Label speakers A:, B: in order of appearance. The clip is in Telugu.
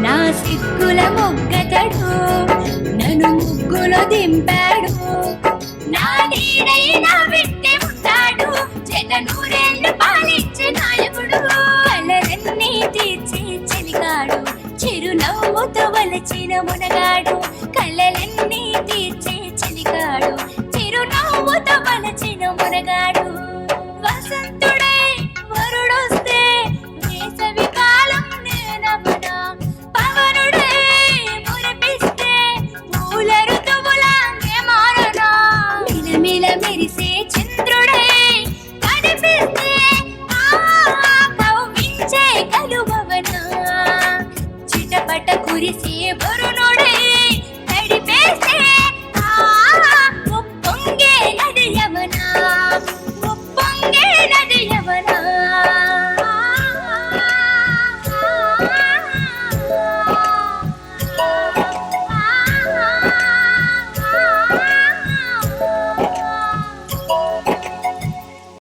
A: నా సిగ్గుల మొగ్గతడు నన్ను ముగ్గులో దింపాడు. నా నీడైన వెంటే ఉంటాడు జగ నూరేళ్ళు పాలించే నాయకుడు. కలలన్నీ తీర్చే చెలిగాడు చిరునవ్వుతో వలచిన మునగాడు. కలలన్నీ తీర్చే చెలిగాడు చిరునవ్వుతో వలచిన మునగాడు. వసంతుడై వరుడొస్తే వేసవి కాలం నేనవనా. పవనుడై మురిపిస్తే పూల ఋతువులా నే మారనా. మిలమిల మెరిసే చంద్రుడై కనిపిస్తే కవ్వించే కలువవనా. చిటపట కురిసే వరుణ